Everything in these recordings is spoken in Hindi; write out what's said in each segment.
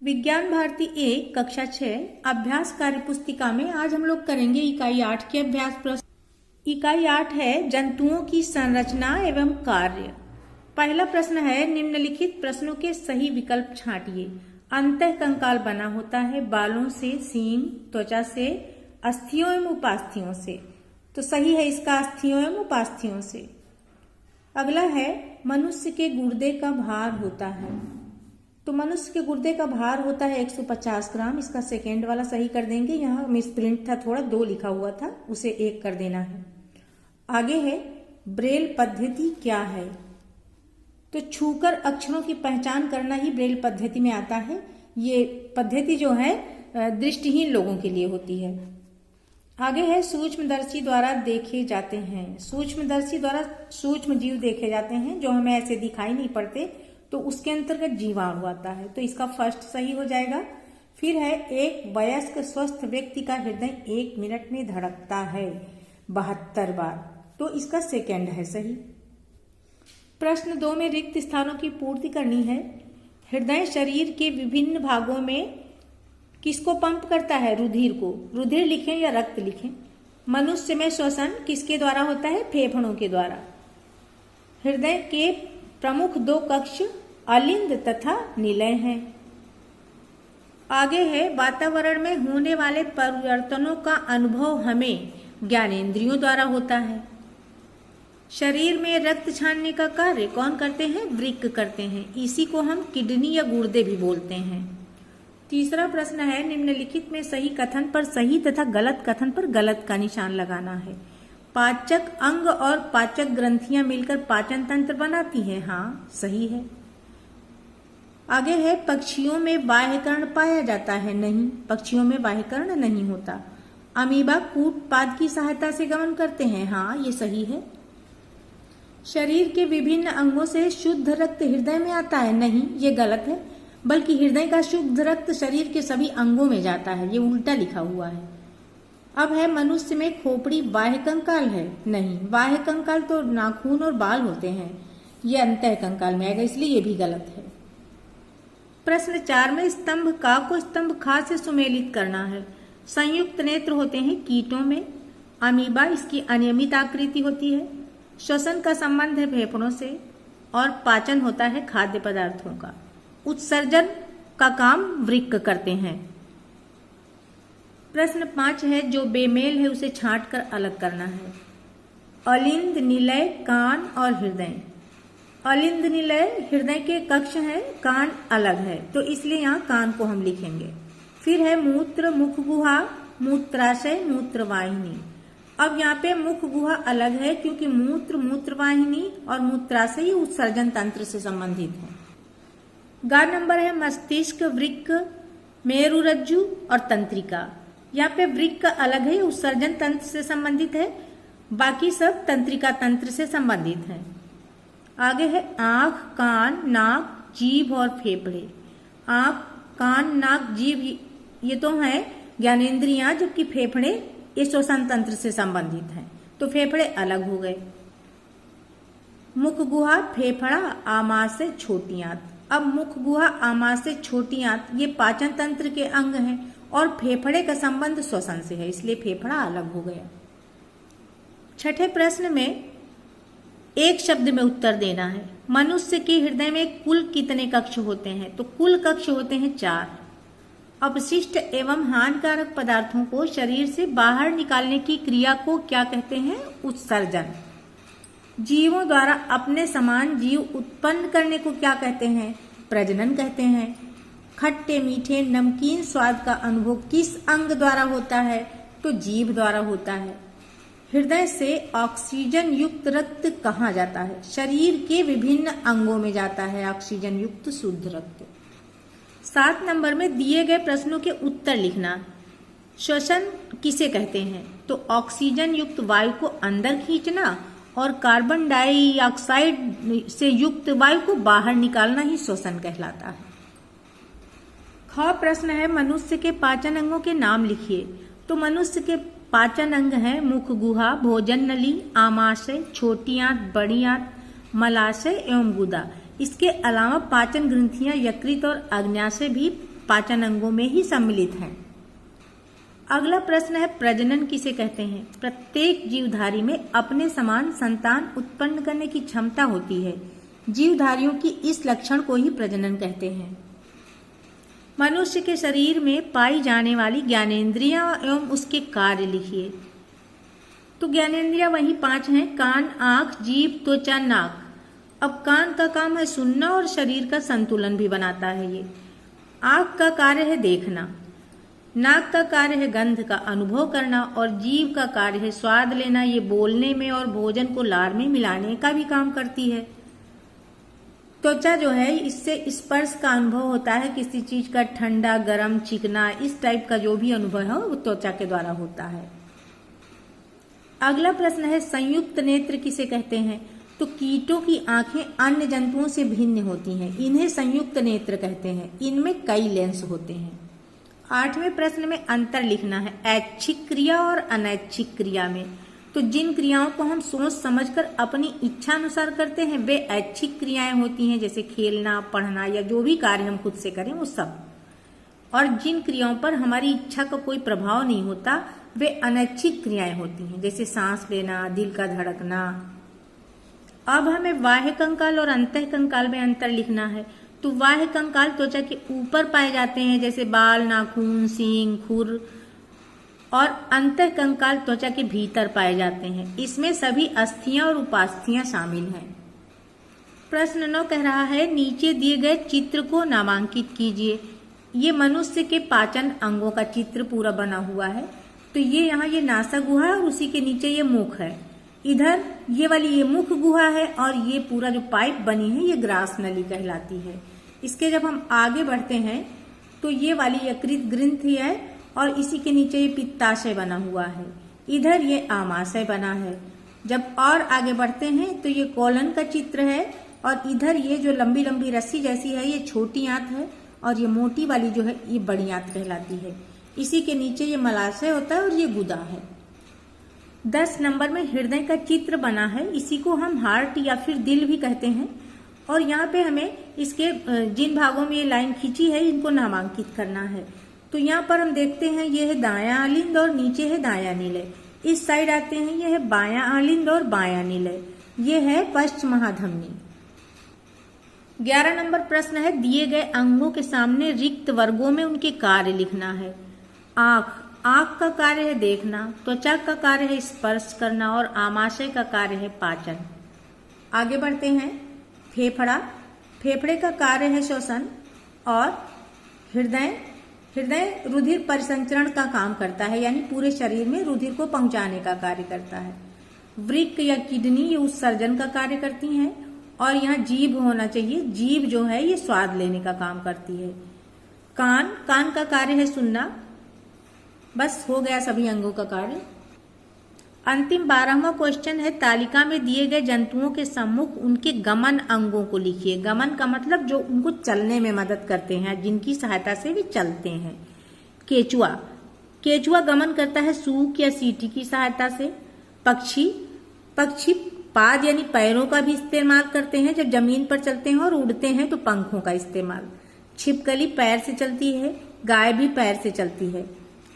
विज्ञान भारती 1 कक्षा 6 अभ्यास कार्य पुस्तिका में आज हम लोग करेंगे इकाई 8 के अभ्यास प्रश्न। इकाई 8 है जंतुओं की संरचना एवं कार्य। पहला प्रश्न है निम्नलिखित प्रश्नों के सही विकल्प छांटिए। अंतःकंकाल बना होता है बालों से, सींग, त्वचा से, अस्थियों एवं उपास्थियों से। तो सही है इसका अस्थियों एवं उपास्थियों से। अगला है मनुष्य के गुर्दे का भार होता है। तो मनुष्य के गुर्दे का भार होता है 150 ग्राम। इसका सेकेंड वाला सही कर देंगे। यहाँ मिसप्रिंट था, थोड़ा 2 लिखा हुआ था, उसे 1 कर देना है। आगे है ब्रेल पद्धति क्या है। तो छूकर अक्षरों की पहचान करना ही ब्रेल पद्धति में आता है। ये पद्धति जो है दृष्टिहीन लोगों के लिए होती है। आगे है सूक्ष्मदर्शी द्वारा देखे जाते हैं। सूक्ष्मदर्शी द्वारा सूक्ष्म जीव देखे जाते हैं जो हमें ऐसे दिखाई नहीं पड़ते, तो उसके अंतर्गत जीवाणु आता है। तो इसका फर्स्ट सही हो जाएगा। फिर है एक वयस्क स्वस्थ व्यक्ति का हृदय 1 मिनट में धड़कता है 72 बार। तो इसका सेकेंड है सही। प्रश्न 2 में रिक्त स्थानों की पूर्ति करनी है। हृदय शरीर के विभिन्न भागों में किसको पंप करता है? रुधिर को। रुधिर लिखें या रक्त लिखें? मनुष्य में श्वसन किसके द्वारा होता है? फेफड़ों के द्वारा। हृदय के प्रमुख 2 कक्ष अलिंद तथा निलय हैं। आगे है वातावरण में होने वाले परिवर्तनों का अनुभव हमें ज्ञानेंद्रियों द्वारा होता है। शरीर में रक्त छानने का कार्य कौन करते हैं? वृक्क करते हैं। इसी को हम किडनी या गुर्दे भी बोलते हैं। तीसरा प्रश्न है निम्नलिखित में सही कथन पर सही तथा गलत कथन पर गलत का निशान लगाना है। पाचक अंग और पाचक ग्रंथियां मिलकर पाचन तंत्र बनाती हैं। हाँ, सही है। आगे है पक्षियों में बाह्यकर्ण पाया जाता है। नहीं, पक्षियों में बाह्यकर्ण नहीं होता। अमीबा कूटपाद की सहायता से गमन करते हैं। हाँ, ये सही है। शरीर के विभिन्न अंगों से शुद्ध रक्त हृदय में आता है। नहीं, ये गलत है, बल्कि हृदय का शुद्ध रक्त शरीर के सभी अंगों में जाता है। ये उल्टा लिखा हुआ है। अब है मनुष्य में खोपड़ी बाह्य कंकाल है। नहीं, बाह्य कंकाल तो नाखून और बाल होते हैं। ये अंतः कंकाल में आएगा, इसलिए ये भी गलत है। प्रश्न 4 में स्तंभ का को स्तंभ खा से सुमेलित करना है। संयुक्त नेत्र होते हैं कीटों में। अमीबा इसकी अनियमित आकृति होती है। श्वसन का संबंध है फेफड़ों से और पाचन होता है खाद्य पदार्थों का। उत्सर्जन का काम वृक्क करते हैं। प्रश्न 5 है जो बेमेल है उसे छांट कर अलग करना है। अलिंद, निलय, कान और हृदय। अलिंद निलय हृदय के कक्ष हैं, कान अलग है, तो इसलिए यहाँ कान को हम लिखेंगे। फिर है मूत्र, मुख गुहा, मूत्राशय, मूत्रवाहिनी। अब यहाँ पे मुख गुहा अलग है क्योंकि मूत्र, मूत्रवाहिनी और मूत्राशय उत्सर्जन तंत्र से संबंधित है। गा नंबर है मस्तिष्क, वृक्क, मेरुरज्जु और तंत्रिका। यहाँ पे वृक्क अलग है, उत्सर्जन तंत्र से संबंधित है, बाकी सब तंत्रिका तंत्र से संबंधित है। आगे है आंख, कान, नाक, जीभ और फेफड़े। आंख, कान, नाक, जीभ ये तो हैं ज्ञानेंद्रियां, जबकि फेफड़े ये श्वसन तंत्र से संबंधित हैं, तो फेफड़े अलग हो गए। मुख गुहा, फेफड़ा, आमाशय, छोटी आंत। अब मुख गुहा, आमाशय, छोटी आंत ये पाचन तंत्र के अंग हैं और फेफड़े का संबंध श्वसन से है, इसलिए फेफड़ा अलग हो गया। छठे प्रश्न में एक शब्द में उत्तर देना है। मनुष्य के हृदय में कुल कितने कक्ष होते हैं? तो कुल कक्ष होते हैं 4। अपशिष्ट एवं हानिकारक पदार्थों को शरीर से बाहर निकालने की क्रिया को क्या कहते हैं? उत्सर्जन। जीवों द्वारा अपने समान जीव उत्पन्न करने को क्या कहते हैं? प्रजनन कहते हैं। खट्टे, मीठे, नमकीन स्वाद का अनुभव किस अंग द्वारा होता है? तो जीभ द्वारा होता है। हृदय से ऑक्सीजन युक्त रक्त कहाँ जाता है? शरीर के विभिन्न अंगों में जाता है ऑक्सीजन युक्त शुद्ध रक्त। 7 नंबर में दिए गए प्रश्नों के उत्तर लिखना। श्वसन किसे कहते हैं? तो ऑक्सीजन युक्त वायु को अंदर खींचना और कार्बन डाइऑक्साइड से युक्त वायु को बाहर निकालना ही श्वसन कहलाता है। ख प्रश्न है मनुष्य के पाचन अंगों के नाम लिखिए। तो मनुष्य के पाचन अंग हैं मुख गुहा, भोजन नली, आमाशय, छोटी आंत, बड़ी आंत, मलाशय एवं गुदा। इसके अलावा पाचन ग्रंथियां यकृत और अग्न्याशय भी पाचन अंगों में ही सम्मिलित हैं। अगला प्रश्न है, प्रजनन किसे कहते हैं? प्रत्येक जीवधारी में अपने समान संतान उत्पन्न करने की क्षमता होती है। जीवधारियों की इस लक्षण को ही प्रजनन कहते हैं। मनुष्य के शरीर में पाई जाने वाली ज्ञानेंद्रियां एवं उसके कार्य लिखिए। तो ज्ञानेंद्रियां वही 5 हैं, कान, आंख, जीभ, त्वचा, नाक। अब कान का काम है सुनना और शरीर का संतुलन भी बनाता है ये। आंख का कार्य है देखना, नाक का कार्य है गंध का अनुभव करना और जीभ का कार्य है स्वाद लेना। ये बोलने में और भोजन को लार में मिलाने का भी काम करती है। त्वचा जो है, इससे स्पर्श का अनुभव होता है, किसी चीज का ठंडा, गर्म, चिकना, इस टाइप का जो भी अनुभव है वो त्वचा के द्वारा होता है। अगला प्रश्न है, संयुक्त नेत्र किसे कहते हैं? तो कीटों की आंखें अन्य जंतुओं से भिन्न होती हैं, इन्हें संयुक्त नेत्र कहते हैं। इनमें कई लेंस होते हैं। 8वें प्रश्न में अंतर लिखना है ऐच्छिक क्रिया और अनैच्छिक क्रिया में। तो जिन क्रियाओं को हम सोच समझकर अपनी इच्छा अनुसार करते हैं वे ऐच्छिक क्रियाएं होती हैं, जैसे खेलना, पढ़ना या जो भी कार्य हम खुद से करें वो सब। और जिन क्रियाओं पर हमारी इच्छा का कोई प्रभाव नहीं होता वे अनैच्छिक क्रियाएं होती हैं, जैसे सांस लेना, दिल का धड़कना। अब हमें बाह्य कंकाल और अंतः कंकाल में अंतर लिखना है। तो बाह्य कंकाल त्वचा के ऊपर पाए जाते हैं, जैसे बाल, नाखून, सींग, खुर। और अंतः कंकाल त्वचा के भीतर पाए जाते हैं, इसमें सभी अस्थियां और उपास्थियां शामिल हैं। प्रश्न 9 कह रहा है, नीचे दिए गए चित्र को नामांकित कीजिए। ये मनुष्य के पाचन अंगों का चित्र पूरा बना हुआ है। तो ये यहाँ ये नासा गुहा है और उसी के नीचे ये मुख है। इधर ये वाली ये मुख गुहा है और ये पूरा जो पाइप बनी है ये ग्रास नली कहलाती है। इसके जब हम आगे बढ़ते हैं तो ये वाली यकृत ग्रंथि है और इसी के नीचे ये पित्ताशय बना हुआ है। इधर ये आमाशय बना है। जब और आगे बढ़ते हैं तो ये कोलन का चित्र है और इधर ये जो लंबी लंबी रस्सी जैसी है ये छोटी आंत है और ये मोटी वाली जो है ये बड़ी आंत कहलाती है। इसी के नीचे ये मलाशय होता है और ये गुदा है। 10 नंबर में हृदय का चित्र बना है, इसी को हम हार्ट या फिर दिल भी कहते हैं। और यहाँ पे हमें इसके जिन भागों में ये लाइन खींची है इनको नामांकित करना है। तो यहाँ पर हम देखते हैं ये है दायां आलिंद और नीचे है दायां निलय। इस साइड आते हैं ये है बायां आलिंद और बायां निलय। ये है पश्च महाधमनी। 11 नंबर प्रश्न है, दिए गए अंगों के सामने रिक्त वर्गों में उनके कार्य लिखना है। आंख का कार्य है देखना, त्वचा का कार्य है स्पर्श करना और आमाशय का कार्य है पाचन। आगे बढ़ते हैं, फेफड़े का कार्य है श्वसन और हृदय रुधिर परिसंचरण का काम करता है, यानी पूरे शरीर में रुधिर को पहुंचाने का कार्य करता है। वृक्क या किडनी ये उत्सर्जन का कार्य करती हैं और यहाँ जीभ होना चाहिए। जीभ जो है ये स्वाद लेने का काम करती है। कान का कार्य है सुनना। बस हो गया सभी अंगों का कार्य। अंतिम 12वां क्वेश्चन है, तालिका में दिए गए जंतुओं के सम्मुख उनके गमन अंगों को लिखिए। गमन का मतलब जो उनको चलने में मदद करते हैं, जिनकी सहायता से वे चलते हैं। केचुआ गमन करता है सूक या सीटी की सहायता से। पक्षी पाद यानी पैरों का भी इस्तेमाल करते हैं जब जमीन पर चलते हैं, और उड़ते हैं तो पंखों का इस्तेमाल। छिपकली पैर से चलती है, गाय भी पैर से चलती है।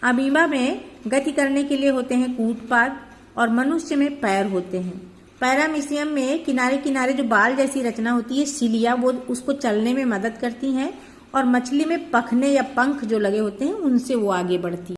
अमीबा में गति करने के लिए होते हैं कूटपाद और मनुष्य में पैर होते हैं। पैरामीशियम में किनारे किनारे जो बाल जैसी रचना होती है सिलिया, वो उसको चलने में मदद करती हैं। और मछली में पखने या पंख जो लगे होते हैं उनसे वो आगे बढ़ती है।